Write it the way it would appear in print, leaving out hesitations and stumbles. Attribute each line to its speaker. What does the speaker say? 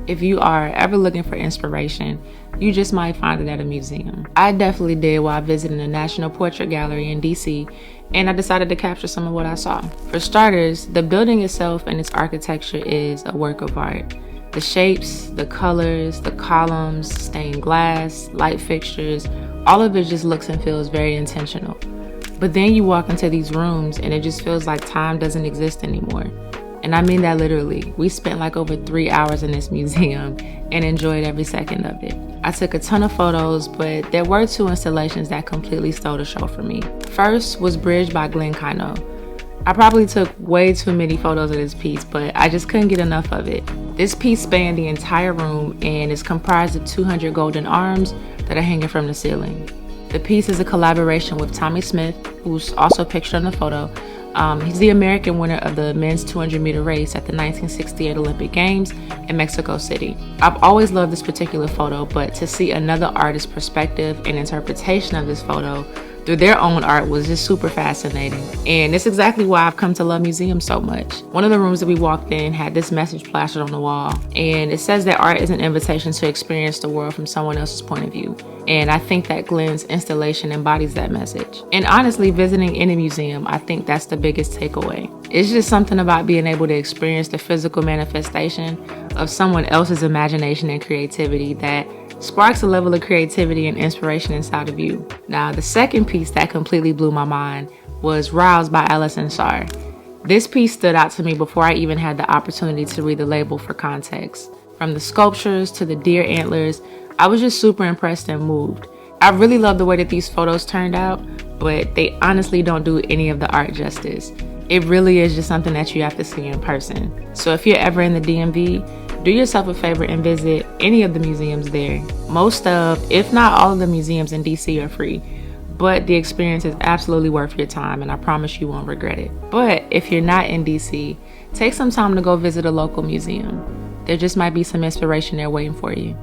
Speaker 1: If you are ever looking for inspiration, you just might find it at a museum. I definitely did while visiting the National Portrait Gallery in DC, and I decided to capture some of what I saw. For starters, the building itself and its architecture is a work of art. The shapes, the colors, the columns, stained glass, light fixtures, all of it just looks and feels very intentional. But then you walk into these rooms and it just feels like time doesn't exist anymore. And I mean that literally. We spent like over 3 hours in this museum and enjoyed every second of it. I took a ton of photos, but there were 2 installations that completely stole the show for me. First was Bridge by Glenn Kino. I probably took way too many photos of this piece, but I just couldn't get enough of it. This piece spanned the entire room and is comprised of 200 golden arms that are hanging from the ceiling. The piece is a collaboration with Tommie Smith, who's also pictured in the photo. He's the American winner of the men's 200-meter race at the 1968 Olympic Games in Mexico City. I've always loved this particular photo, but to see another artist's perspective and interpretation of this photo through their own art was just super fascinating. And it's exactly why I've come to love museums so much. One of the rooms that we walked in had this message plastered on the wall, and it says that art is an invitation to experience the world from someone else's point of view. And I think that Glenn's installation embodies that message. And honestly, visiting any museum, I think that's the biggest takeaway. It's just something about being able to experience the physical manifestation of someone else's imagination and creativity that sparks a level of creativity and inspiration inside of you. Now, the second piece that completely blew my mind was Roused by Alison Sarr. This piece stood out to me before I even had the opportunity to read the label for context. From the sculptures to the deer antlers, I was just super impressed and moved. I really love the way that these photos turned out, but they honestly don't do any of the art justice. It really is just something that you have to see in person. So if you're ever in the DMV, do yourself a favor and visit any of the museums there. Most of, if not all of the museums in DC are free, but the experience is absolutely worth your time, and I promise you won't regret it. But if you're not in DC, take some time to go visit a local museum. There just might be some inspiration there waiting for you.